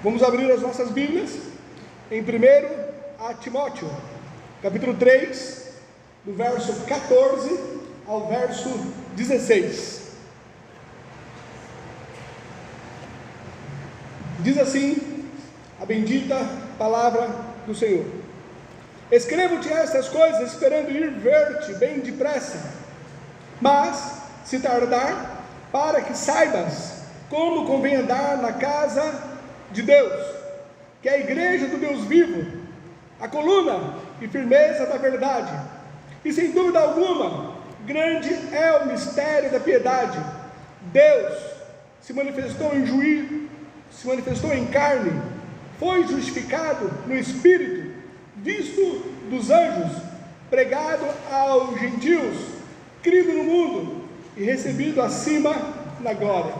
Vamos abrir as nossas Bíblias em 1 Timóteo, capítulo 3, do verso 14 ao verso 16. Diz assim a bendita palavra do Senhor: Escrevo-te estas coisas, esperando ir ver-te bem depressa, mas, se tardar, para que saibas como convém andar na casa de Deus, que é a igreja do Deus vivo, a coluna e firmeza da verdade. E sem dúvida alguma, grande é o mistério da piedade. Deus se manifestou em carne, foi justificado no Espírito, visto dos anjos, pregado aos gentios, crido no mundo e recebido acima na glória.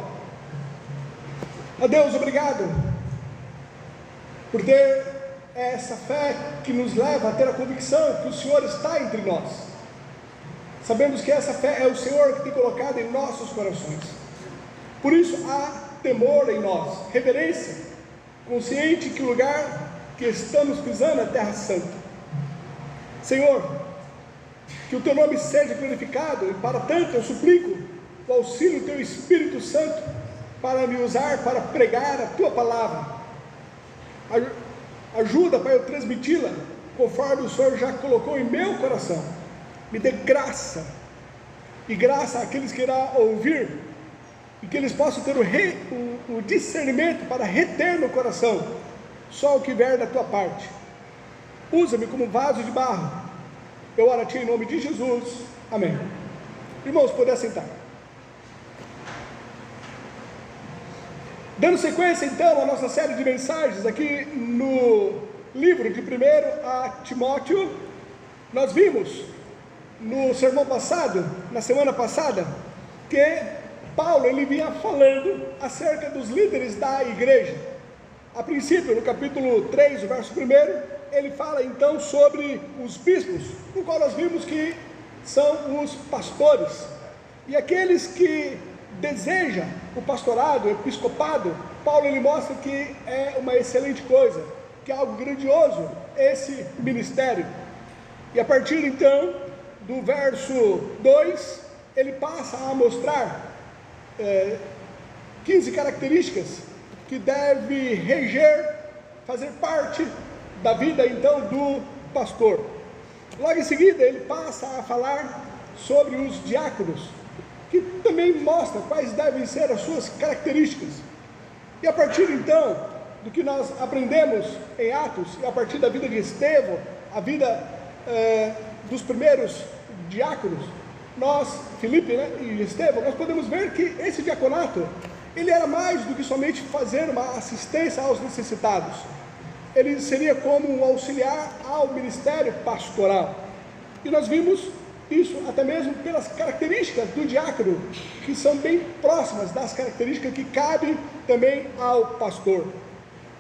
Ó Deus, obrigado por ter essa fé que nos leva a ter a convicção que o Senhor está entre nós. Sabemos que essa fé é o Senhor que tem colocado em nossos corações. Por isso há temor em nós, reverência, consciente que o lugar que estamos pisando é terra santa. Senhor, que o teu nome seja glorificado, e para tanto eu suplico o auxílio do teu Espírito Santo para me usar para pregar a tua palavra. Ajuda para eu transmiti-la conforme o Senhor já colocou em meu coração. Me dê graça, e graça àqueles que irão ouvir, e que eles possam ter o discernimento para reter no coração só o que vier da tua parte. Usa-me como vaso de barro. Eu oro a ti em nome de Jesus, amém. Irmãos, poder sentar. Dando sequência então à nossa série de mensagens aqui no livro de 1 Timóteo, nós vimos no sermão passado, na semana passada, que Paulo ele vinha falando acerca dos líderes da igreja. A princípio, no capítulo 3, o verso 1, ele fala então sobre os bispos, no qual nós vimos que são os pastores, e aqueles que deseja o pastorado, o episcopado. Paulo ele mostra que é uma excelente coisa, que é algo grandioso esse ministério. E a partir então do verso 2, ele passa a mostrar 15 características que deve reger, fazer parte da vida então do pastor. Logo em seguida ele passa a falar sobre os diáconos, que também mostra quais devem ser as suas características. E a partir então do que nós aprendemos em Atos, e a partir da vida de Estevão, a vida dos primeiros diáconos, nós, Filipe, e Estevão, nós podemos ver que esse diaconato, ele era mais do que somente fazer uma assistência aos necessitados. Ele seria como um auxiliar ao ministério pastoral. E nós vimos isso até mesmo pelas características do diácono, que são bem próximas das características que cabem também ao pastor.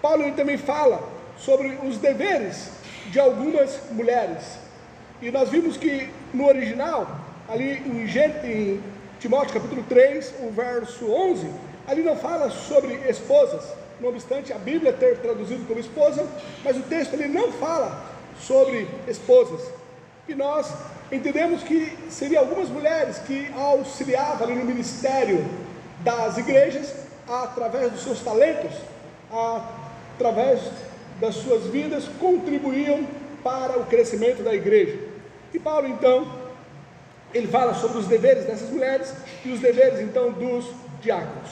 Paulo ele também fala sobre os deveres de algumas mulheres, e nós vimos que no original, ali em Timóteo capítulo 3, o verso 11, ali não fala sobre esposas, não obstante a Bíblia ter traduzido como esposa, mas o texto ali não fala sobre esposas. E nós entendemos que seriam algumas mulheres que auxiliavam ali no ministério das igrejas, através dos seus talentos, através das suas vidas, contribuíam para o crescimento da igreja. E Paulo então, ele fala sobre os deveres dessas mulheres e os deveres então dos diáconos.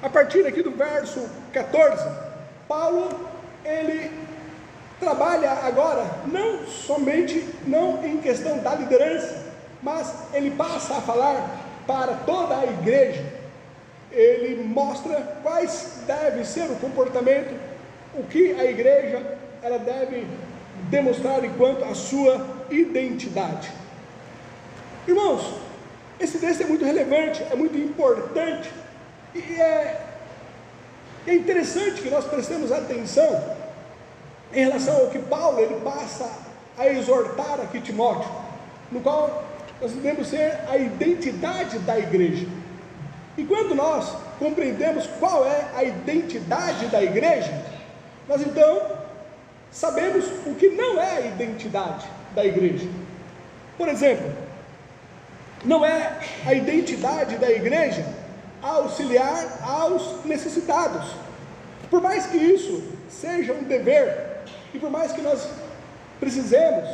A partir aqui do verso 14, Paulo, ele trabalha agora não em questão da liderança, mas ele passa a falar para toda a igreja. Ele mostra quais deve ser o comportamento, o que a igreja ela deve demonstrar enquanto a sua identidade. Irmãos, esse texto é muito relevante, é muito importante, e é interessante que nós prestemos atenção em relação ao que Paulo ele passa a exortar aqui Timóteo, no qual nós devemos ser a identidade da igreja. E quando nós compreendemos qual é a identidade da igreja, nós então sabemos o que não é a identidade da igreja. Por exemplo, não é a identidade da igreja auxiliar aos necessitados. Por mais que isso seja um dever, e por mais que nós precisemos,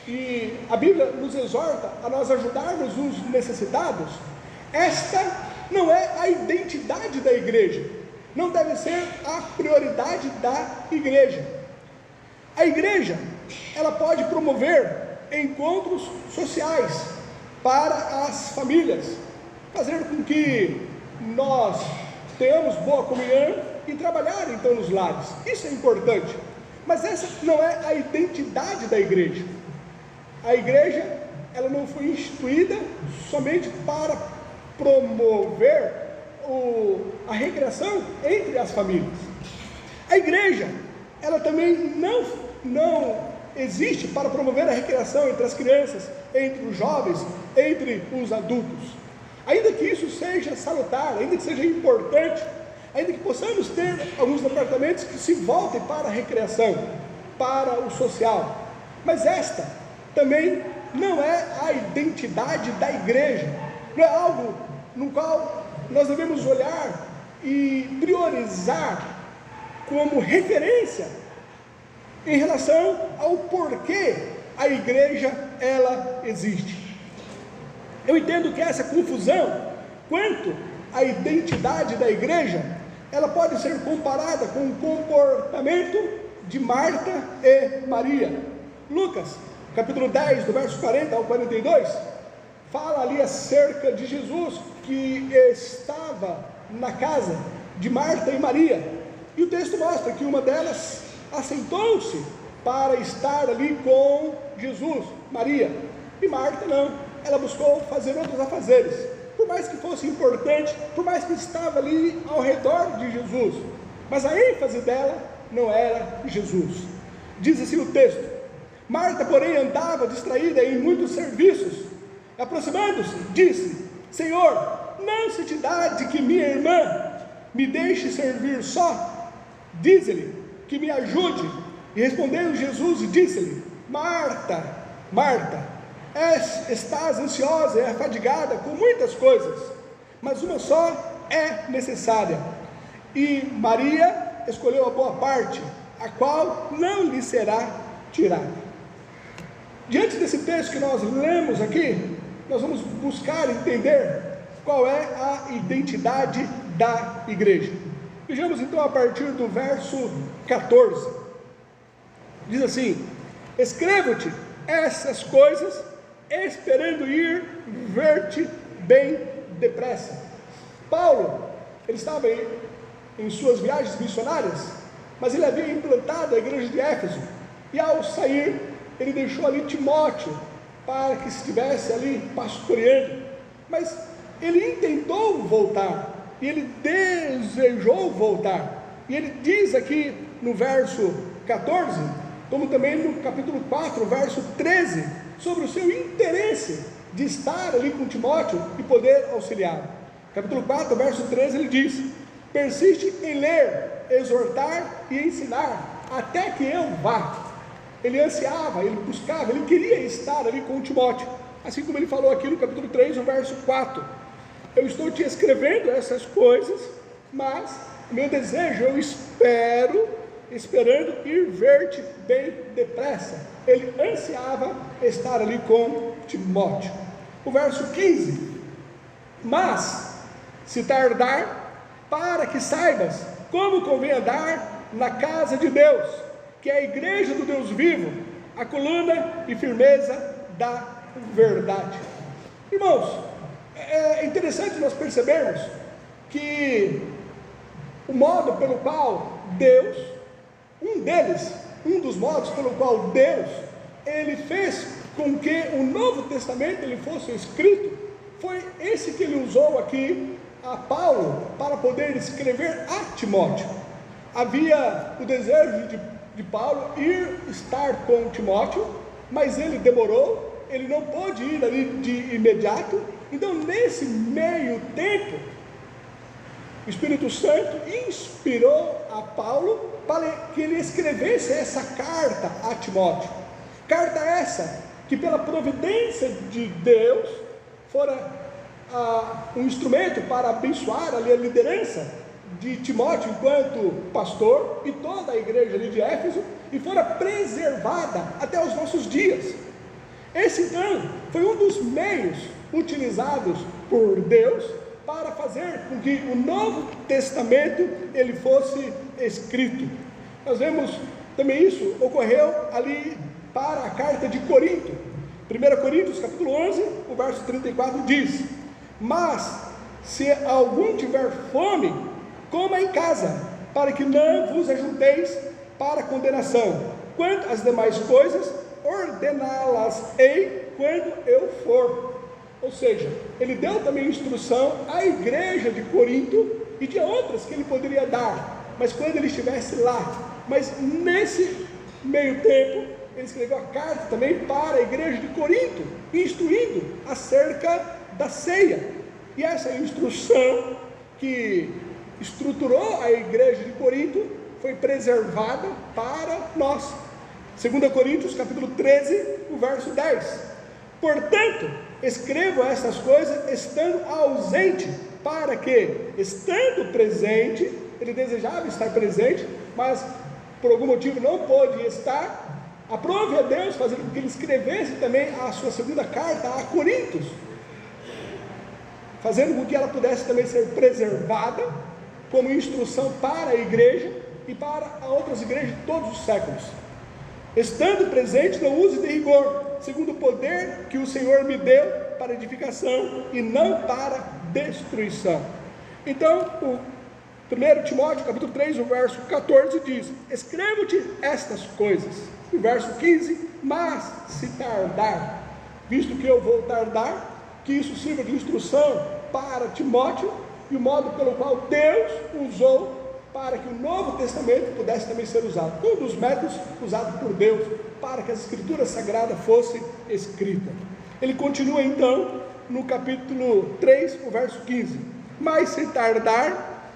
e a Bíblia nos exorta a nós ajudarmos os necessitados, esta não é a identidade da igreja, não deve ser a prioridade da igreja. A igreja, ela pode promover encontros sociais para as famílias, fazer com que nós tenhamos boa comunhão e trabalhar então nos lares. Isso é importante, mas essa não é a identidade da igreja. A igreja, ela não foi instituída somente para promover a recreação entre as famílias. A igreja, ela também não existe para promover a recreação entre as crianças, entre os jovens, entre os adultos. Ainda que isso seja salutar, ainda que seja importante, ainda que possamos ter alguns departamentos que se voltem para a recreação, para o social, mas esta também não é a identidade da igreja, não é algo no qual nós devemos olhar e priorizar como referência em relação ao porquê a igreja ela existe. Eu entendo que essa confusão quanto à identidade da igreja, ela pode ser comparada com o comportamento de Marta e Maria. Lucas, capítulo 10, do verso 40 ao 42, fala ali acerca de Jesus que estava na casa de Marta e Maria, e o texto mostra que uma delas assentou-se para estar ali com Jesus, Maria, e Marta não, ela buscou fazer outros afazeres, por mais que fosse importante, por mais que estava ali ao redor de Jesus, mas a ênfase dela não era Jesus. Diz assim o texto: Marta, porém, andava distraída em muitos serviços. Aproximando-se, disse: Senhor, não se te dá de que minha irmã me deixe servir só? Diz-lhe que me ajude. E respondendo Jesus, disse-lhe: Marta, Marta, estás ansiosa e afadigada com muitas coisas, mas uma só é necessária. E Maria escolheu a boa parte, a qual não lhe será tirada. Diante desse texto que nós lemos aqui, nós vamos buscar entender qual é a identidade da igreja. Vejamos então a partir do verso 14. Diz assim: Escrevo-te essas coisas, esperando ir ver-te bem depressa. Paulo, ele estava em suas viagens missionárias, mas ele havia implantado a igreja de Éfeso, e ao sair, ele deixou ali Timóteo, para que estivesse ali pastoreando, mas ele intentou voltar, e ele desejou voltar, e ele diz aqui no verso 14, como também no capítulo 4, verso 13, sobre o seu interesse de estar ali com Timóteo e poder auxiliar. Capítulo 4, verso 13, ele diz: persiste em ler, exortar e ensinar, até que eu vá. Ele ansiava, ele buscava, ele queria estar ali com Timóteo, assim como ele falou aqui no capítulo 3, no verso 4: eu estou te escrevendo essas coisas, mas meu desejo, eu esperando ir ver-te bem depressa. Ele ansiava estar ali com Timóteo. O verso 15: mas se tardar, para que saibas como convém andar na casa de Deus, que é a igreja do Deus vivo, a coluna e firmeza da verdade. Irmãos, é interessante nós percebermos que o modo pelo qual Deus, um dos modos pelo qual Deus, ele fez com que o Novo Testamento ele fosse escrito, foi esse que ele usou aqui a Paulo para poder escrever a Timóteo. Havia o desejo de Paulo ir estar com Timóteo, mas ele demorou, ele não pôde ir ali de imediato. Então nesse meio tempo, o Espírito Santo inspirou a Paulo para que ele escrevesse essa carta a Timóteo. Carta essa que, pela providência de Deus, fora um instrumento para abençoar ali a liderança de Timóteo enquanto pastor e toda a igreja ali de Éfeso, e fora preservada até os nossos dias. Esse então foi um dos meios utilizados por Deus para fazer com que o Novo Testamento ele fosse escrito. Nós vemos também isso ocorreu ali para a carta de Corinto. 1 Coríntios capítulo 11, o verso 34 diz: mas se algum tiver fome, coma em casa, para que não vos ajunteis para condenação. Quanto às demais coisas, ordená-las-ei quando eu for. Ou seja, ele deu também instrução à igreja de Corinto e de outras que ele poderia dar, mas quando ele estivesse lá. Mas nesse meio tempo, ele escreveu a carta também para a igreja de Corinto, instruindo acerca da ceia. E essa instrução que estruturou a igreja de Corinto foi preservada para nós. 2 Coríntios capítulo 13, o verso 10. Portanto, escrevo essas coisas estando ausente, para que, estando presente, ele desejava estar presente, mas por algum motivo não pôde estar, aprove a Deus, fazendo com que ele escrevesse também a sua segunda carta a Coríntios, fazendo com que ela pudesse também ser preservada como instrução para a igreja e para outras igrejas de todos os séculos. Estando presente, não use de rigor, segundo o poder que o Senhor me deu para edificação e não para destruição. Então, o 1 Timóteo capítulo 3, o verso 14 diz: escrevo-te estas coisas. O verso 15: mas se tardar, visto que eu vou tardar, que isso sirva de instrução para Timóteo, e o modo pelo qual Deus usou para que o Novo Testamento pudesse também ser usado, um dos métodos usados por Deus para que as Escrituras Sagradas fossem escritas. Ele continua então no capítulo 3, o verso 15: mas se tardar,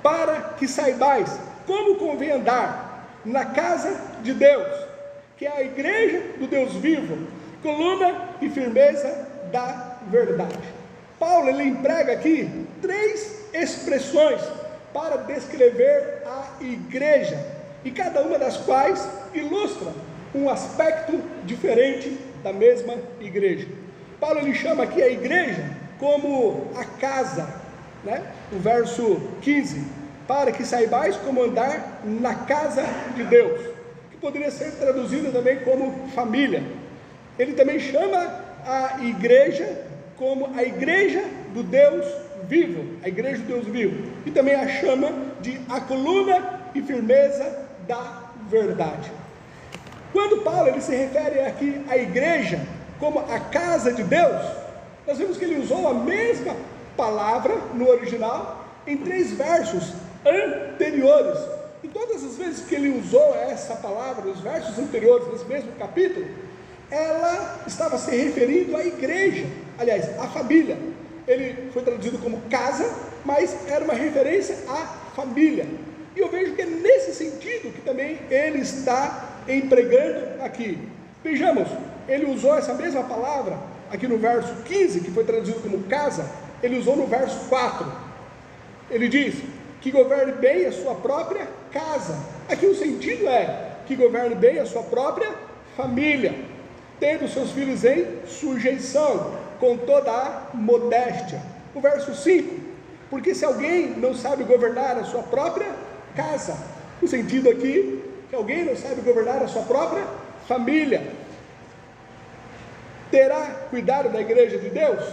para que saibais como convém andar na casa de Deus, que é a igreja do Deus vivo, coluna e firmeza da verdade. Paulo ele emprega aqui 3 expressões para descrever a igreja, e cada uma das quais ilustra um aspecto diferente da mesma igreja. Paulo ele chama aqui a igreja como a casa, né? O verso 15: para que saibais como andar na casa de Deus, que poderia ser traduzido também como família. Ele também chama a igreja como a igreja do Deus vivo, a igreja do Deus vivo, e também a chama de a coluna e firmeza da verdade. Quando Paulo ele se refere aqui à igreja como a casa de Deus, nós vemos que ele usou a mesma palavra no original em 3 versos anteriores. E todas as vezes que ele usou essa palavra nos versos anteriores, nesse mesmo capítulo, ela estava se referindo à igreja, aliás, à família. Ele foi traduzido como casa, mas era uma referência à família. E eu vejo que é nesse sentido que também ele está empregando aqui. Vejamos, ele usou essa mesma palavra aqui no verso 15, que foi traduzido como casa, ele usou no verso 4. Ele diz que governe bem a sua própria casa. Aqui o sentido é que governe bem a sua própria família, tendo seus filhos em sujeição, com toda a modéstia. O verso 5: porque se alguém não sabe governar a sua própria casa, o sentido aqui, que alguém não sabe governar a sua própria família, terá cuidado da igreja de Deus?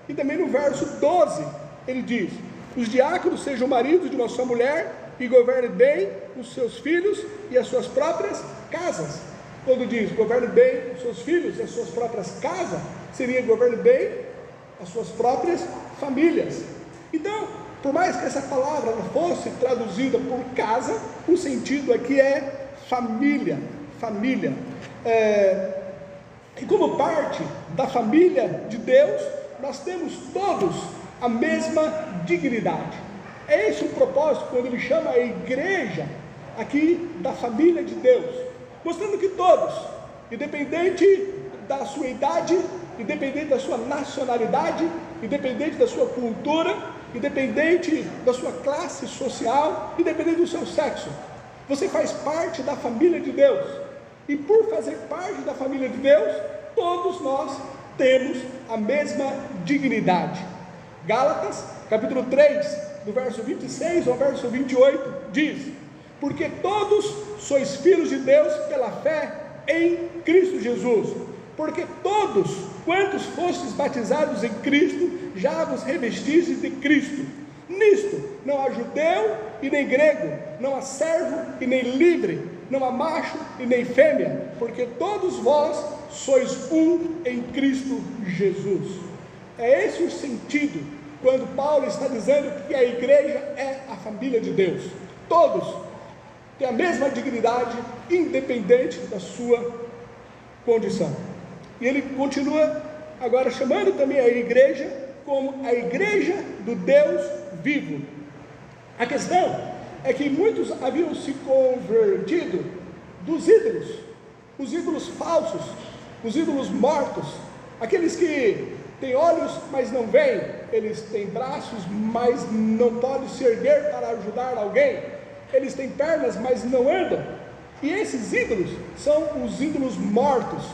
E também no verso 12, ele diz: os diáconos sejam maridos de uma só mulher, e governe bem os seus filhos e as suas próprias casas. Quando diz governe bem os seus filhos e as suas próprias casas, seria governe bem as suas próprias famílias. Então, por mais que essa palavra não fosse traduzida por casa, o sentido aqui é família, família. E como parte da família de Deus, nós temos todos a mesma dignidade. É esse o propósito quando ele chama a igreja aqui da família de Deus, mostrando que todos, independente da sua idade, independente da sua nacionalidade, independente da sua cultura, independente da sua classe social, independente do seu sexo, você faz parte da família de Deus. E por fazer parte da família de Deus, todos nós temos a mesma dignidade. Gálatas, capítulo 3, do verso 26 ao verso 28, diz: porque todos sois filhos de Deus pela fé em Cristo Jesus, porque todos quantos fostes batizados em Cristo, já vos revestistes de Cristo. Nisto não há judeu e nem grego, não há servo e nem livre, não há macho e nem fêmea, porque todos vós sois um em Cristo Jesus. É esse o sentido quando Paulo está dizendo que a igreja é a família de Deus. Todos têm a mesma dignidade, independente da sua condição. E ele continua agora chamando também a igreja como a igreja do Deus vivo. A questão é que muitos haviam se convertido dos ídolos, os ídolos falsos, os ídolos mortos, aqueles que têm olhos, mas não veem, eles têm braços, mas não podem se erguer para ajudar alguém, eles têm pernas, mas não andam. E esses ídolos são os ídolos mortos.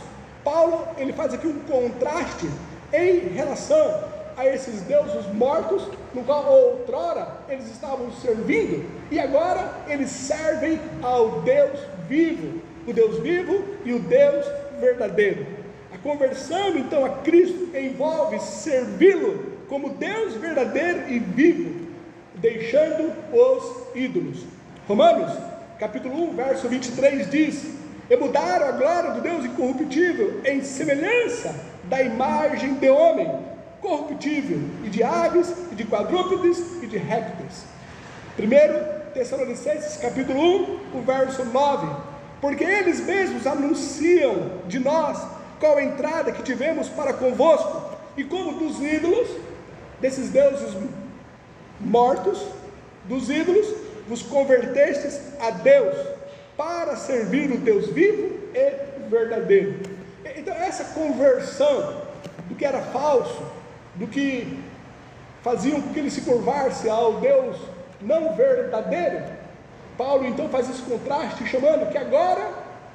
Paulo, ele faz aqui um contraste em relação a esses deuses mortos, no qual outrora eles estavam servindo, e agora eles servem ao Deus vivo, o Deus vivo e o Deus verdadeiro. A conversão então a Cristo envolve servi-lo como Deus verdadeiro e vivo, deixando os ídolos. Romanos capítulo 1, verso 23 diz: e mudaram a glória do Deus incorruptível em semelhança da imagem de homem corruptível, e de aves, e de quadrúpedes, e de répteis. 1 Tessalonicenses capítulo 1, o verso 9: porque eles mesmos anunciam de nós qual a entrada que tivemos para convosco, e como dos ídolos, desses deuses mortos, dos ídolos, vos convertestes a Deus, para servir o Deus vivo e verdadeiro. Então essa conversão do que era falso, do que faziam com que ele se curvasse ao Deus não verdadeiro, Paulo então faz esse contraste, chamando que agora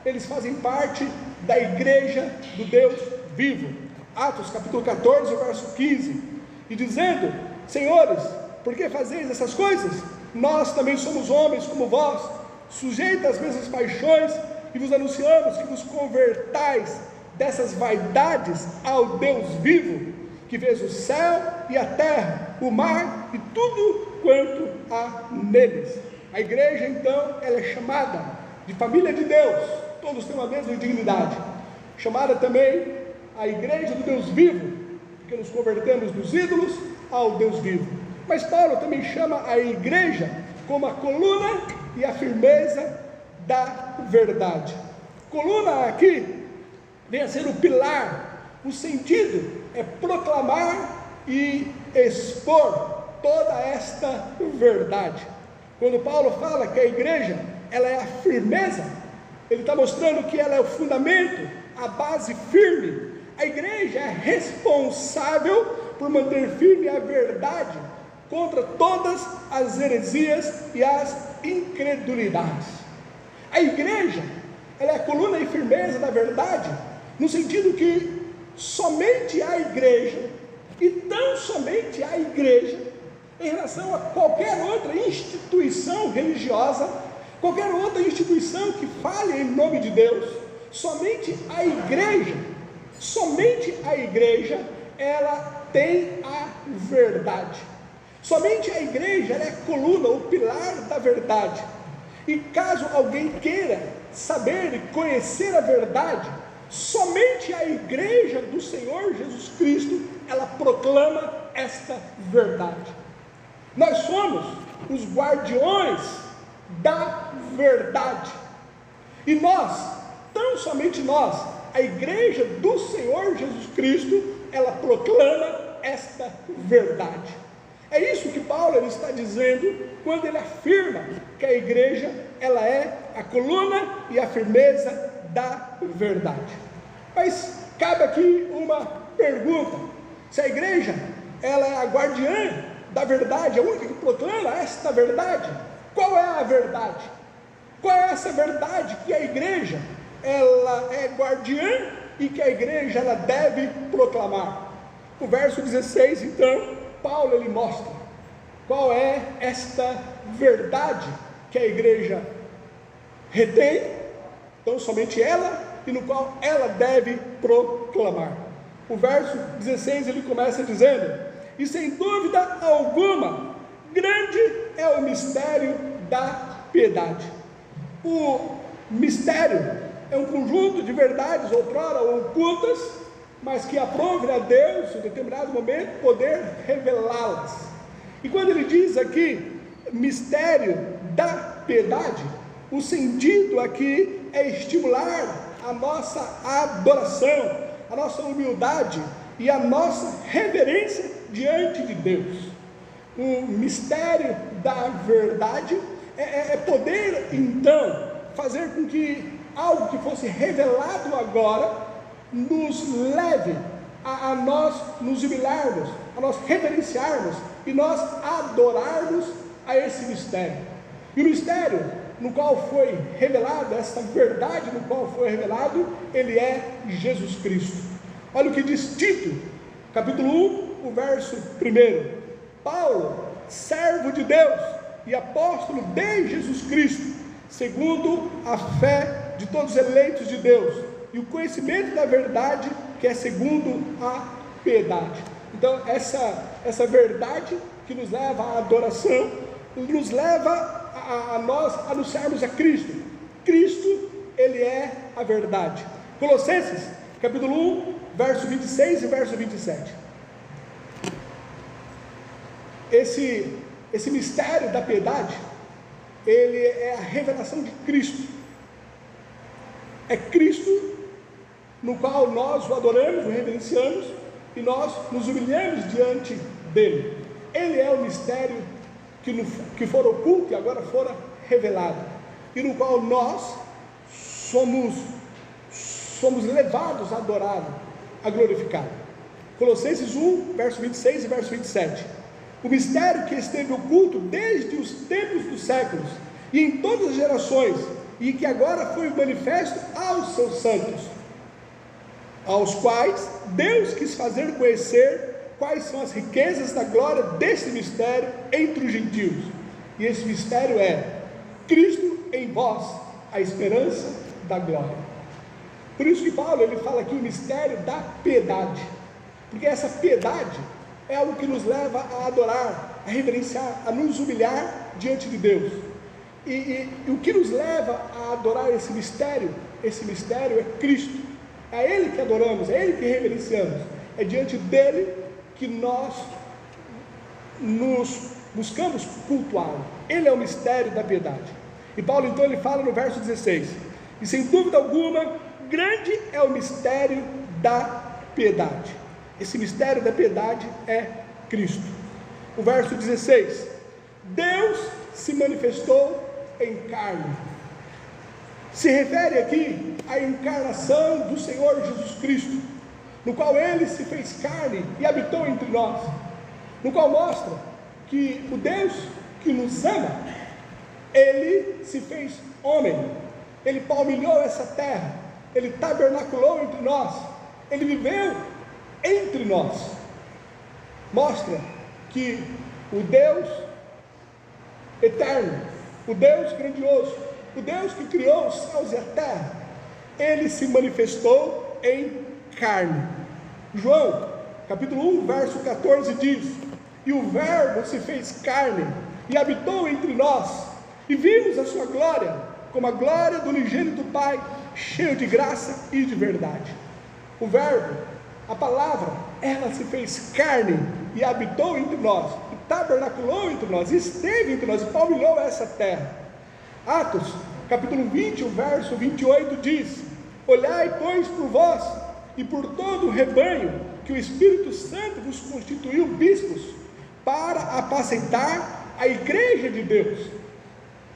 eles fazem parte da igreja do Deus vivo. Atos capítulo 14, verso 15, e dizendo: senhores, por que fazeis essas coisas? Nós também somos homens como vós, sujeitos às mesmas paixões, e vos anunciamos que vos convertais dessas vaidades ao Deus vivo, que fez o céu e a terra, o mar e tudo quanto há neles. A igreja então, ela é chamada de família de Deus, todos têm a mesma dignidade, chamada também a igreja do Deus vivo, porque nos convertemos dos ídolos ao Deus vivo. Mas Paulo também chama a igreja como a coluna e a firmeza da verdade. Coluna aqui vem a ser o pilar, o sentido é proclamar e expor toda esta verdade. Quando Paulo fala que a igreja, ela é a firmeza, ele está mostrando que ela é o fundamento, a base firme. A igreja é responsável por manter firme a verdade contra todas as heresias e as incredulidades. A igreja, ela é a coluna e firmeza da verdade, no sentido que somente a igreja, e tão somente a igreja, em relação a qualquer outra instituição religiosa, qualquer outra instituição que fale em nome de Deus, somente a igreja, ela tem a verdade. Somente a igreja, ela é a coluna, o pilar da verdade. E caso alguém queira saber e conhecer a verdade, somente a igreja do Senhor Jesus Cristo, ela proclama esta verdade. Nós somos os guardiões da verdade. E nós, tão somente nós, a igreja do Senhor Jesus Cristo, ela proclama esta verdade. É isso que Paulo ele está dizendo quando ele afirma que a igreja ela é a coluna e a firmeza da verdade. Mas cabe aqui uma pergunta: se a igreja ela é a guardiã da verdade, a única que proclama esta verdade, qual é a verdade? Qual é essa verdade que a igreja ela é guardiã e que a igreja ela deve proclamar? O verso 16, então, Paulo ele mostra qual é esta verdade que a igreja retém, então somente ela, e no qual ela deve proclamar. O verso 16 ele começa dizendo: e sem dúvida alguma, grande é o mistério da piedade. O mistério é um conjunto de verdades outrora ocultas, mas que aprove a Deus, em determinado momento, poder revelá-las. E quando ele diz aqui, mistério da piedade, o sentido aqui é estimular a nossa adoração, a nossa humildade e a nossa reverência diante de Deus. O mistério da verdade é poder, então, fazer com que algo que fosse revelado agora nos leve a nós nos humilharmos, a nós reverenciarmos e nós adorarmos a esse mistério. E o mistério no qual foi revelado, essa verdade no qual foi revelado, ele é Jesus Cristo. Olha o que diz Tito, capítulo 1, o verso 1. Paulo, servo de Deus e apóstolo de Jesus Cristo, segundo a fé de todos os eleitos de Deus, e o conhecimento da verdade, que é segundo a piedade. Então, essa verdade que nos leva à adoração, nos leva a nós anunciarmos a Cristo. Cristo, ele é a verdade. Colossenses, capítulo 1, verso 26 e verso 27. Esse mistério da piedade, ele é a revelação de Cristo. É Cristo no qual nós o adoramos, o reverenciamos e nós nos humilhamos diante dele. Ele é o mistério que for oculto e agora fora revelado, e no qual nós somos levados a adorá-lo, a glorificá-lo. Colossenses 1, verso 26 e verso 27. O mistério que esteve oculto desde os tempos dos séculos e em todas as gerações, e que agora foi manifesto aos seus santos, aos quais Deus quis fazer conhecer quais são as riquezas da glória desse mistério entre os gentios. E esse mistério é Cristo em vós, a esperança da glória. Por isso que Paulo ele fala aqui o mistério da piedade, porque essa piedade é algo que nos leva a adorar, a reverenciar, a nos humilhar diante de Deus. E o que nos leva a adorar esse mistério é Cristo. É a Ele que adoramos, é a Ele que reverenciamos, é diante dEle que nós nos buscamos cultuá-lo. Ele é o mistério da piedade. E Paulo então ele fala no verso 16: e sem dúvida alguma, grande é o mistério da piedade. Esse mistério da piedade é Cristo. O verso 16: Deus se manifestou em carne. Se refere aqui à encarnação do Senhor Jesus Cristo, no qual ele se fez carne e habitou entre nós, no qual mostra que o Deus que nos ama, ele se fez homem, ele palmilhou essa terra, ele tabernaculou entre nós, ele viveu entre nós. Mostra que o Deus eterno, o Deus grandioso, o Deus que criou os céus e a terra, ele se manifestou em carne. João, capítulo 1, verso 14 diz: e o verbo se fez carne e habitou entre nós, e vimos a sua glória, como a glória do unigênito Pai, cheio de graça e de verdade. O verbo, a palavra, ela se fez carne e habitou entre nós, e tabernaculou entre nós, e esteve entre nós, e palmilhou essa terra. Atos, capítulo 20, o verso 28 diz: olhai, pois, por vós e por todo o rebanho que o Espírito Santo vos constituiu bispos para apacentar a igreja de Deus.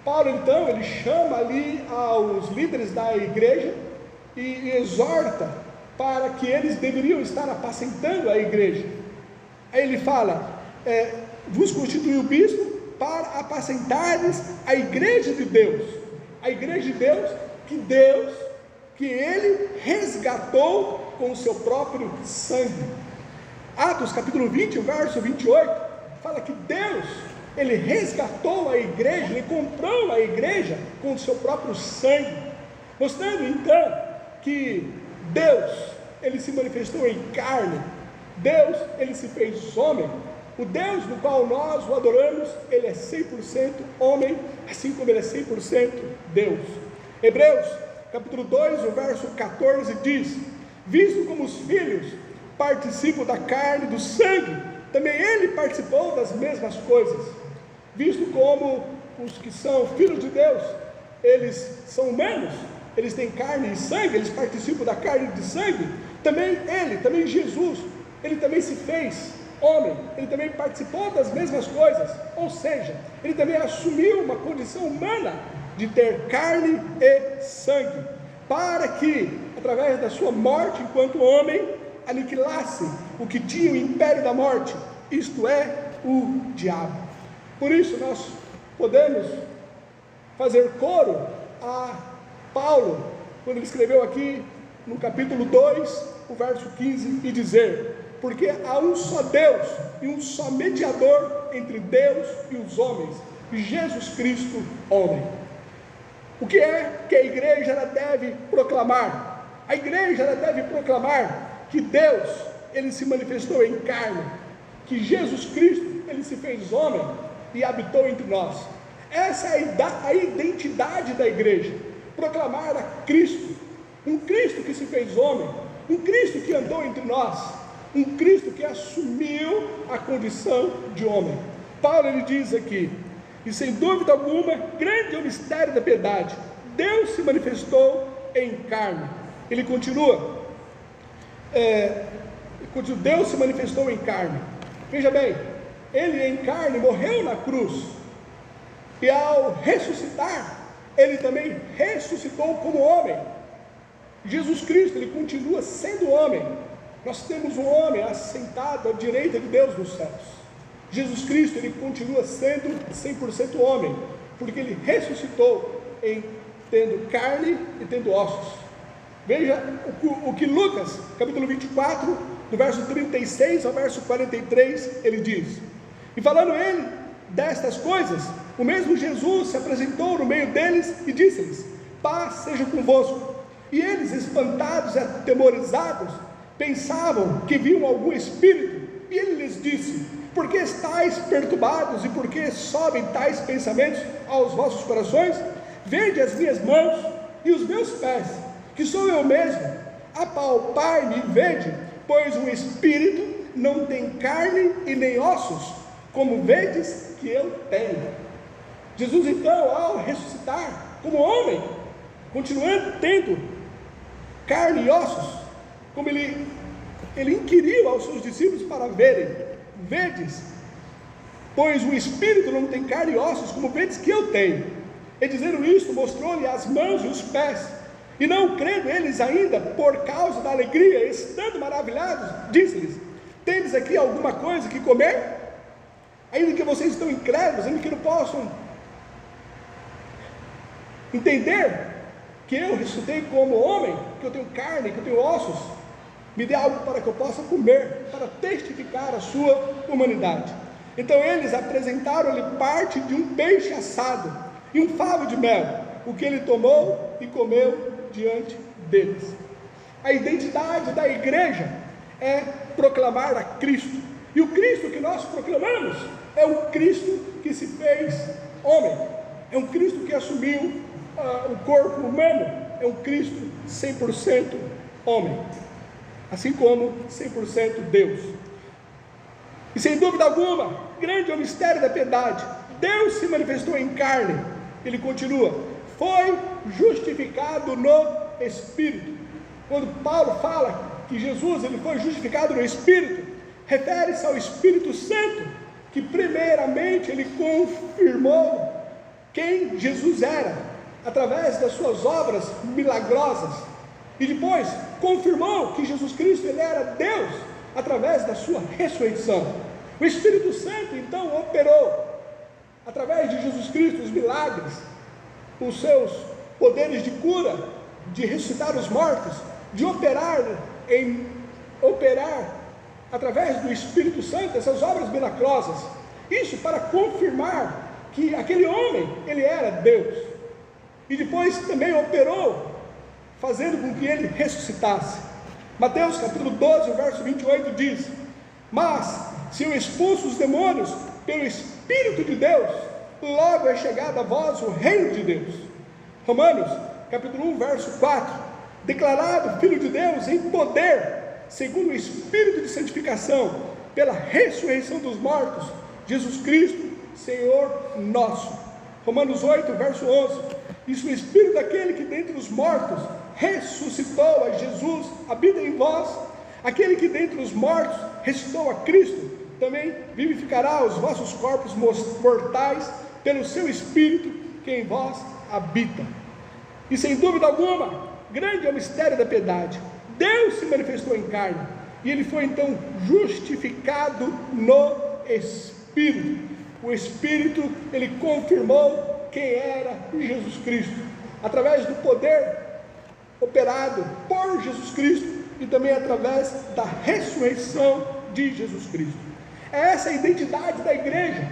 Paulo, então, ele chama ali aos líderes da igreja e exorta para que eles deveriam estar apacentando a igreja. Aí ele fala, vos constituiu bispo para apacentares a igreja de Deus. A igreja de Deus, que ele resgatou com o seu próprio sangue. Atos capítulo 20, verso 28, fala que Deus, ele resgatou a igreja, ele comprou a igreja com o seu próprio sangue, mostrando então que Deus, ele se manifestou em carne, Deus, ele se fez homem. O Deus do qual nós o adoramos, ele é 100% homem, assim como ele é 100% Deus. Hebreus capítulo 2, o verso 14 diz, visto como os filhos participam da carne e do sangue, também ele participou das mesmas coisas. Visto como os que são filhos de Deus, eles são humanos, eles têm carne e sangue, eles participam da carne e do sangue, também Jesus, ele também se fez homem, ele também participou das mesmas coisas, ou seja, ele também assumiu uma condição humana de ter carne e sangue, para que, através da sua morte enquanto homem, aniquilasse o que tinha o império da morte, isto é, o diabo. Por isso nós podemos fazer coro a Paulo, quando ele escreveu aqui no capítulo 2, o verso 15, e dizer, porque há um só Deus e um só mediador entre Deus e os homens, Jesus Cristo, homem. O que é que a igreja ela deve proclamar? A igreja ela deve proclamar que Deus, ele se manifestou em carne, que Jesus Cristo, ele se fez homem e habitou entre nós. Essa é a identidade da igreja, proclamar a Cristo, um Cristo que se fez homem, um Cristo que andou entre nós, um Cristo que assumiu a condição de homem. Paulo ele diz aqui, e sem dúvida alguma, grande é o mistério da piedade, Deus se manifestou em carne. Ele continua, Deus se manifestou em carne. Veja bem, ele em carne morreu na cruz, e ao ressuscitar, ele também ressuscitou como homem. Jesus Cristo, ele continua sendo homem. Nós temos um homem assentado à direita de Deus nos céus. Jesus Cristo, ele continua sendo 100% homem, porque ele ressuscitou tendo carne e tendo ossos. Veja o que Lucas, capítulo 24, do verso 36 ao verso 43, ele diz, e falando ele destas coisas, o mesmo Jesus se apresentou no meio deles e disse-lhes, paz seja convosco. E eles, espantados e atemorizados, pensavam que viam algum espírito, e ele lhes disse, por que estáis perturbados, e por que sobem tais pensamentos aos vossos corações? Vede as minhas mãos e os meus pés, que sou eu mesmo, apalpai-me e vede, pois um espírito não tem carne e nem ossos, como vedes que eu tenho. Jesus então, ao ressuscitar como homem, continuando tendo carne e ossos, como ele inquiriu aos seus discípulos para verem, vedes, pois o espírito não tem carne e ossos, como vedes que eu tenho. E dizendo isto, mostrou-lhe as mãos e os pés, e não crendo eles ainda, por causa da alegria, estando maravilhados, disse-lhes, tendes aqui alguma coisa que comer? Ainda que vocês estão incrédulos, ainda que não possam entender que eu ressuscitei como homem, que eu tenho carne, que eu tenho ossos, me dê algo para que eu possa comer, para testificar a sua humanidade. Então eles apresentaram-lhe parte de um peixe assado e um favo de mel, o que ele tomou e comeu diante deles. A identidade da igreja é proclamar a Cristo, e o Cristo que nós proclamamos é um Cristo que se fez homem, é um Cristo que assumiu o corpo humano, é um Cristo 100% homem, assim como 100% Deus. E sem dúvida alguma, grande é o mistério da piedade. Deus se manifestou em carne. Ele continua, foi justificado no Espírito. Quando Paulo fala que Jesus ele foi justificado no Espírito, refere-se ao Espírito Santo, que primeiramente ele confirmou quem Jesus era, através das suas obras milagrosas, e depois confirmou que Jesus Cristo ele era Deus, através da sua ressurreição. O Espírito Santo então operou, através de Jesus Cristo, os milagres, os seus poderes de cura, de ressuscitar os mortos, de operar através do Espírito Santo essas obras milagrosas, isso para confirmar que aquele homem, ele era Deus, e depois também operou, fazendo com que ele ressuscitasse. Mateus capítulo 12, verso 28 diz: mas se eu expulso os demônios pelo Espírito de Deus, logo é chegado a vós o reino de Deus. Romanos capítulo 1, verso 4: declarado Filho de Deus em poder, segundo o Espírito de santificação, pela ressurreição dos mortos, Jesus Cristo, Senhor nosso. Romanos 8, verso 11: isso o Espírito daquele que dentre os mortos ressuscitou a Jesus, habita em vós. Aquele que dentre os mortos ressuscitou a Cristo, também vivificará os vossos corpos mortais, pelo seu Espírito que em vós habita. E sem dúvida alguma, grande é o mistério da piedade. Deus se manifestou em carne, e ele foi então justificado no Espírito. O Espírito, ele confirmou quem era Jesus Cristo, através do poder operado por Jesus Cristo, e também através da ressurreição de Jesus Cristo. É essa a identidade da igreja,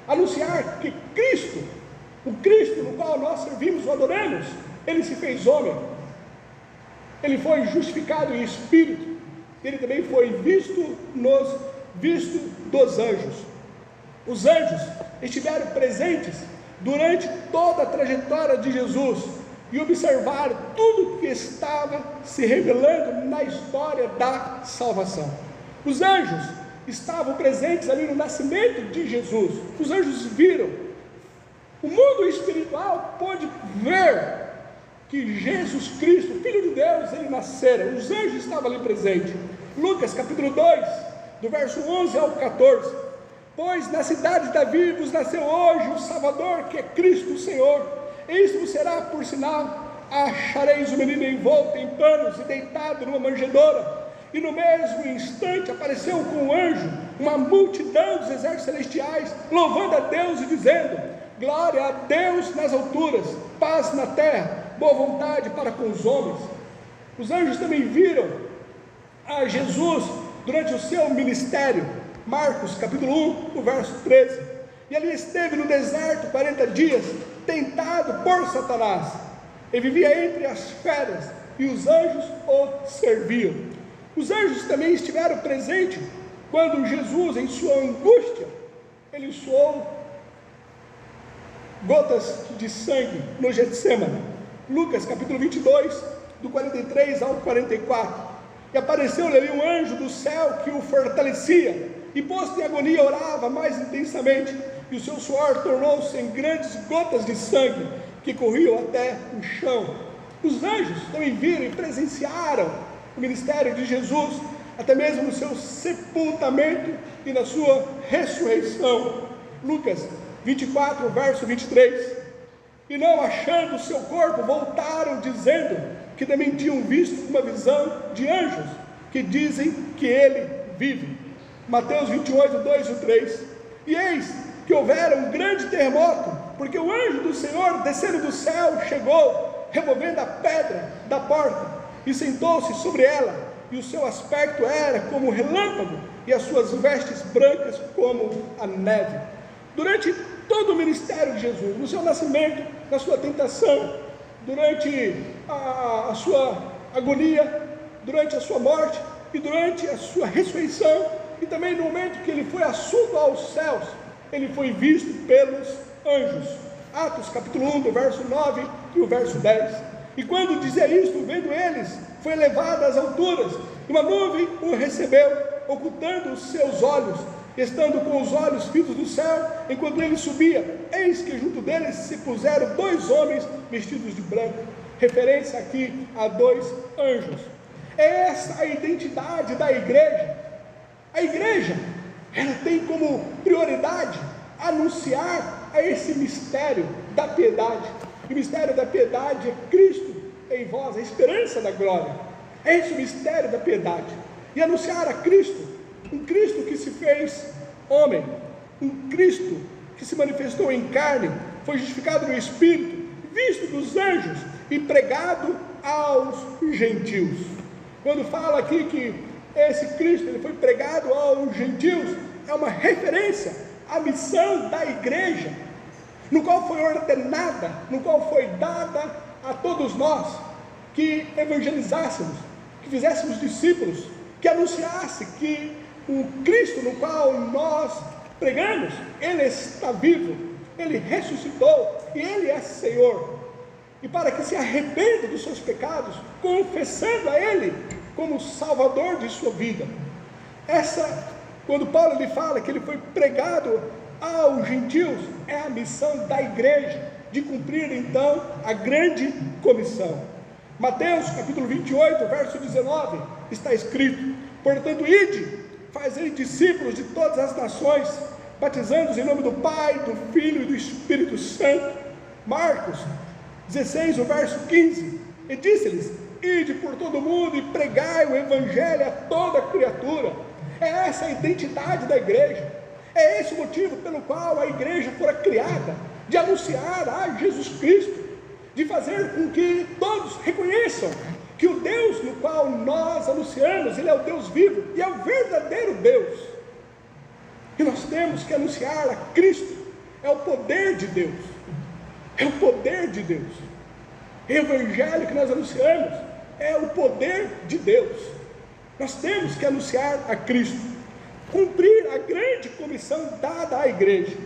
anunciar que Cristo, o Cristo no qual nós servimos, o adoramos, ele se fez homem, ele foi justificado em espírito, ele também foi visto dos anjos. Os anjos estiveram presentes durante toda a trajetória de Jesus e observaram tudo que estava se revelando na história da salvação. Os anjos estavam presentes ali no nascimento de Jesus. Os anjos viram, o mundo espiritual pôde ver que Jesus Cristo, Filho de Deus, ele nascera. Os anjos estavam ali presentes. Lucas capítulo 2, do verso 11 ao 14: pois na cidade de Davi vos nasceu hoje o Salvador, que é Cristo o Senhor. Isto vos será por sinal: achareis o menino envolto em panos e deitado numa manjedoura. E no mesmo instante apareceu com um anjo uma multidão dos exércitos celestiais, louvando a Deus e dizendo: glória a Deus nas alturas, paz na terra, boa vontade para com os homens. Os anjos também viram a Jesus durante o seu ministério. Marcos capítulo 1, o verso 13: e ali esteve no deserto 40 dias, tentado por Satanás, e vivia entre as feras, e os anjos o serviam. Os anjos também estiveram presentes quando Jesus, em sua angústia, ele suou gotas de sangue no Getsêmani. Lucas capítulo 22, do 43 ao 44: e apareceu-lhe ali um anjo do céu que o fortalecia, e posto em agonia orava mais intensamente, e o seu suor tornou-se em grandes gotas de sangue, que corriam até o chão. Os anjos também viram e presenciaram o ministério de Jesus, até mesmo no seu sepultamento e na sua ressurreição. Lucas 24, verso 23: e não achando o seu corpo, voltaram dizendo que também tinham visto uma visão de anjos, que dizem que ele vive. Mateus 28, 2 e 3: e eis que houvera um grande terremoto, porque o anjo do Senhor, descendo do céu, chegou, removendo a pedra da porta, e sentou-se sobre ela, e o seu aspecto era como relâmpago, e as suas vestes brancas como a neve. Durante todo o ministério de Jesus, no seu nascimento, na sua tentação, durante a sua agonia, durante a sua morte, e durante a sua ressurreição, e também no momento que ele foi assunto aos céus, ele foi visto pelos anjos. Atos capítulo 1, do verso 9 e o verso 10. E quando dizia isto, vendo eles, foi levado às alturas, e uma nuvem o recebeu, ocultando os seus olhos. Estando com os olhos fitos no céu, enquanto ele subia, eis que junto deles se puseram dois homens vestidos de branco. Referência aqui a dois anjos. É essa a identidade da igreja. A igreja ela tem como prioridade anunciar a esse mistério da piedade. O mistério da piedade é Cristo em vós, a esperança da glória. É esse o mistério da piedade. E anunciar a Cristo, um Cristo que se fez homem, um Cristo que se manifestou em carne, foi justificado no Espírito, visto dos anjos e pregado aos gentios. Quando fala aqui que esse Cristo ele foi pregado aos gentios, é uma referência à missão da igreja, no qual foi ordenada, no qual foi dada a todos nós, que evangelizássemos, que fizéssemos discípulos, que anunciasse que o Cristo no qual nós pregamos, Ele está vivo, Ele ressuscitou e Ele é Senhor. E para que se arrependa dos seus pecados, confessando a Ele como Salvador de sua vida. Quando Paulo lhe fala que Ele foi pregado aos gentios, é a missão da igreja, de cumprir então a grande comissão. Mateus capítulo 28, verso 19, está escrito: portanto, ide, fazei discípulos de todas as nações, batizando-os em nome do Pai, do Filho e do Espírito Santo. Marcos 16, o verso 15, e disse-lhes: ide por todo o mundo e pregai o Evangelho a toda criatura. É essa a identidade da igreja, é esse o motivo pelo qual a igreja fora criada, de anunciar a Jesus Cristo, de fazer com que todos reconheçam que o Deus no qual nós anunciamos, Ele é o Deus vivo e é o verdadeiro Deus. E nós temos que anunciar a Cristo, é o poder de Deus, é o poder de Deus. O Evangelho que nós anunciamos é o poder de Deus. Nós temos que anunciar a Cristo, cumprir a grande comissão dada à igreja.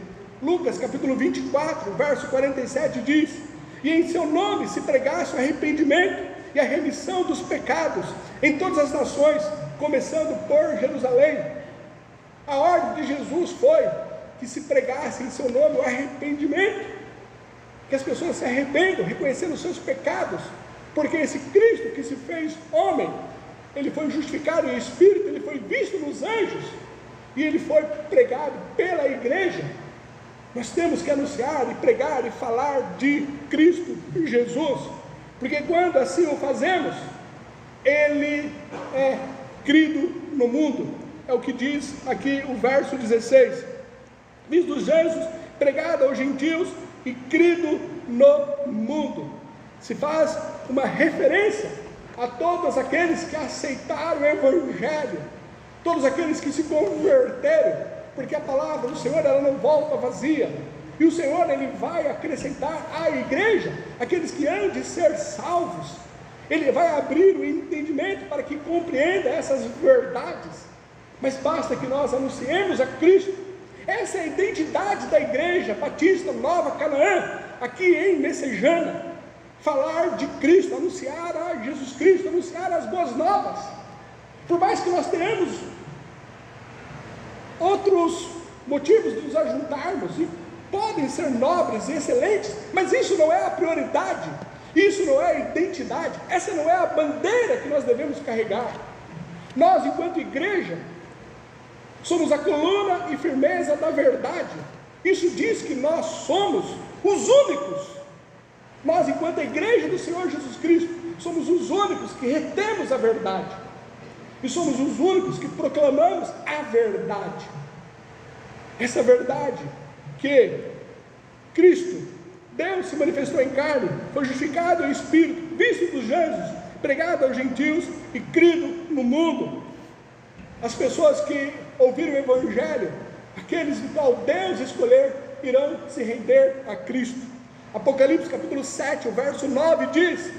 Lucas capítulo 24, verso 47 diz: e em seu nome se pregasse o arrependimento e a remissão dos pecados em todas as nações, começando por Jerusalém. A ordem de Jesus foi que se pregasse em seu nome o arrependimento, que as pessoas se arrependam, reconhecendo os seus pecados, porque esse Cristo que se fez homem, Ele foi justificado em Espírito, Ele foi visto nos anjos, e Ele foi pregado pela igreja. Nós temos que anunciar e pregar e falar de Cristo Jesus, porque quando assim o fazemos, Ele é crido no mundo. É o que diz aqui o verso 16: visto dos anjos, pregado aos gentios e crido no mundo. Se faz uma referência a todos aqueles que aceitaram o Evangelho, todos aqueles que se converteram, porque a palavra do Senhor ela não volta vazia, e o Senhor Ele vai acrescentar à igreja aqueles que hão de ser salvos. Ele vai abrir o entendimento para que compreenda essas verdades, mas basta que nós anunciemos a Cristo. Essa é a identidade da igreja Batista Nova Canaã, aqui em Messejana. Falar de Cristo, anunciar a Jesus Cristo, anunciar as boas novas. Por mais que nós tenhamos outros motivos de nos ajuntarmos, e podem ser nobres e excelentes, mas isso não é a prioridade, isso não é a identidade, essa não é a bandeira que nós devemos carregar. Nós, enquanto igreja, somos a coluna e firmeza da verdade. Isso diz que nós somos os únicos. Nós, enquanto a igreja do Senhor Jesus Cristo, somos os únicos que retemos a verdade, e somos os únicos que proclamamos a verdade. Essa verdade que Cristo, Deus se manifestou em carne, foi justificado em Espírito, visto dos anjos, pregado aos gentios e crido no mundo. As pessoas que ouviram o Evangelho, aqueles do qual Deus escolher, irão se render a Cristo. Apocalipse capítulo 7, o verso 9 diz: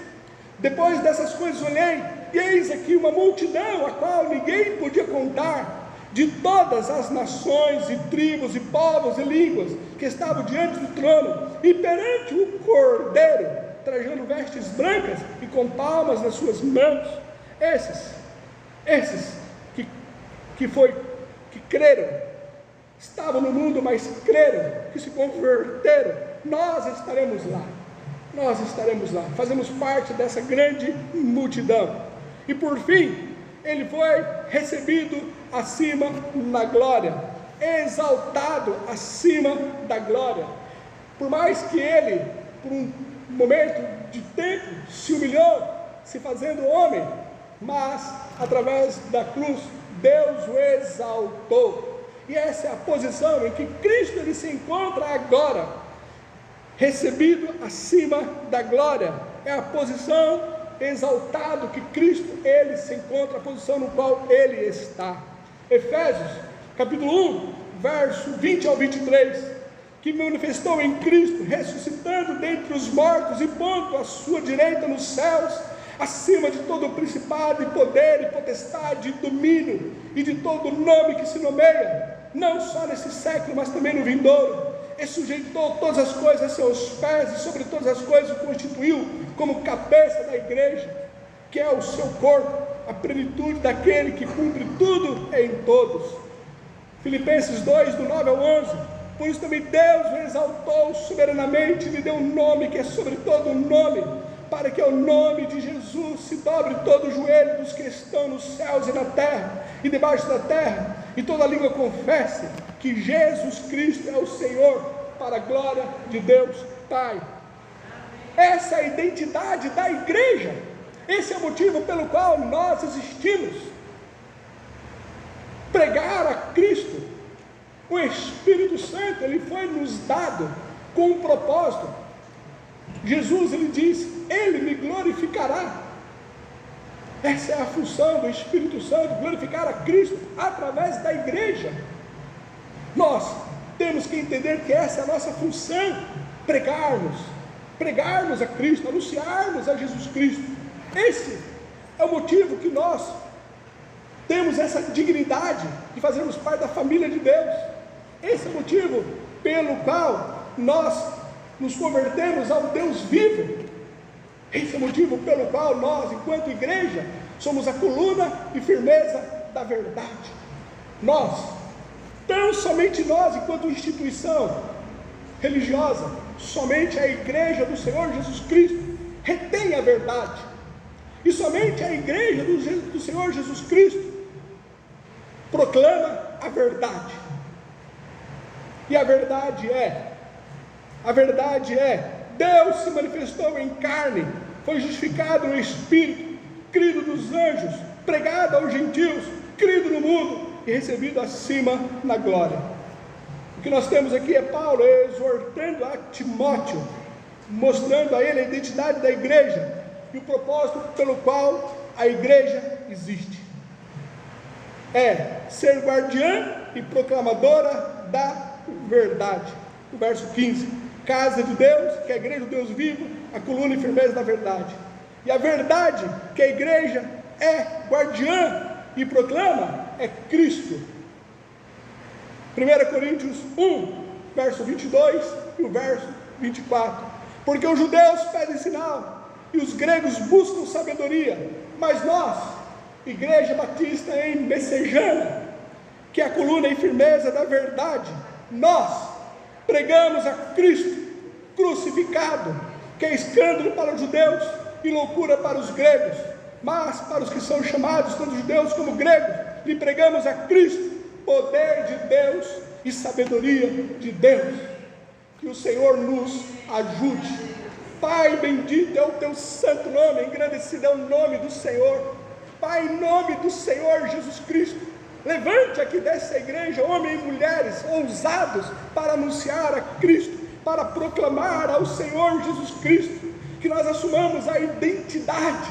depois dessas coisas olhei, e eis aqui uma multidão, a qual ninguém podia contar, de todas as nações e tribos e povos e línguas, que estavam diante do trono, e perante o Cordeiro, trajando vestes brancas e com palmas nas suas mãos. Esses que creram, estavam no mundo, mas creram, que se converteram. Nós estaremos lá, fazemos parte dessa grande multidão. E por fim, Ele foi recebido acima na glória. exaltado acima da glória. Por mais que ele, por um momento de tempo, se humilhou, se fazendo homem, mas através da cruz, Deus o exaltou. E essa é a posição em que Cristo ele se encontra agora, recebido acima da glória. É a posição exaltado que Cristo ele se encontra, a posição no qual ele está. Efésios capítulo 1, verso 20 ao 23, que manifestou em Cristo, ressuscitando dentre os mortos e pondo à sua direita nos céus, acima de todo o principado e poder e potestade e domínio e de todo nome que se nomeia, não só nesse século, mas também no vindouro. E sujeitou todas as coisas a seus pés, e sobre todas as coisas o constituiu como cabeça da igreja, que é o seu corpo, a plenitude daquele que cumpre tudo em todos. Filipenses 2, do 9 ao 11, por isso também Deus o exaltou soberanamente, lhe deu um nome que é sobre todo nome, para que ao nome de Jesus se dobre todo o joelho dos que estão nos céus e na terra, e debaixo da terra, e toda língua confesse que Jesus Cristo é o Senhor, para a glória de Deus Pai. Essa é a identidade da igreja, esse é o motivo pelo qual nós existimos. Pregar a Cristo. O Espírito Santo, ele foi nos dado com um propósito. Jesus, ele diz, ele me glorificará. Essa é a função do Espírito Santo, glorificar a Cristo através da igreja. Nós temos que entender que essa é a nossa função, pregarmos a Cristo, anunciarmos a Jesus Cristo. Esse é o motivo que nós temos essa dignidade de fazermos parte da família de Deus. Esse é o motivo pelo qual nós nos convertemos ao Deus vivo. Esse é o motivo pelo qual nós, enquanto igreja, somos a coluna e firmeza da verdade. Nós, tão somente nós, enquanto instituição religiosa, somente a igreja do Senhor Jesus Cristo retém a verdade. E somente a igreja do Senhor Jesus Cristo proclama a verdade. E a verdade é, Deus se manifestou em carne, foi justificado no Espírito, crido dos anjos, pregado aos gentios, crido no mundo e recebido acima na glória. O que nós temos aqui é Paulo exortando a Timóteo, mostrando a ele a identidade da igreja e o propósito pelo qual a igreja existe. É ser guardiã e proclamadora da verdade. O verso 15, casa de Deus, que é a igreja do Deus vivo, a coluna e firmeza da verdade. E a verdade que a igreja é guardiã e proclama é Cristo. 1 Coríntios 1, verso 22 e o verso 24. Porque os judeus pedem sinal e os gregos buscam sabedoria, mas nós, Igreja Batista em Messejana, que é a coluna e firmeza da verdade, nós pregamos a Cristo crucificado, que é escândalo para os judeus e loucura para os gregos, mas para os que são chamados, tanto judeus como gregos, lhe pregamos a Cristo, poder de Deus e sabedoria de Deus. Que o Senhor nos ajude. Pai, bendito é o teu santo nome, engrandecido é o nome do Senhor. Pai, em nome do Senhor Jesus Cristo, levante aqui dessa igreja homens e mulheres ousados para anunciar a Cristo, para proclamar ao Senhor Jesus Cristo, que nós assumamos a identidade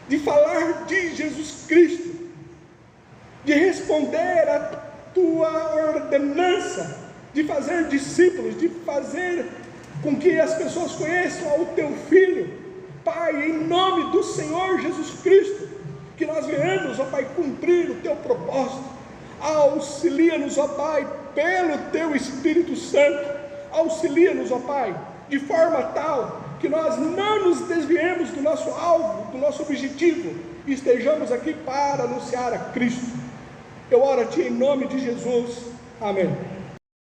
de falar de Jesus Cristo, de responder à tua ordenança, de fazer discípulos, de fazer com que as pessoas conheçam ao teu Filho. Pai, em nome do Senhor Jesus Cristo, que nós venhamos, ó Pai, cumprir o teu propósito. Auxilia-nos, ó Pai, pelo teu Espírito Santo. Auxilia-nos, ó Pai, de forma tal que nós não nos desviemos do nosso alvo, do nosso objetivo, e estejamos aqui para anunciar a Cristo. Eu oro a Ti em nome de Jesus. Amém.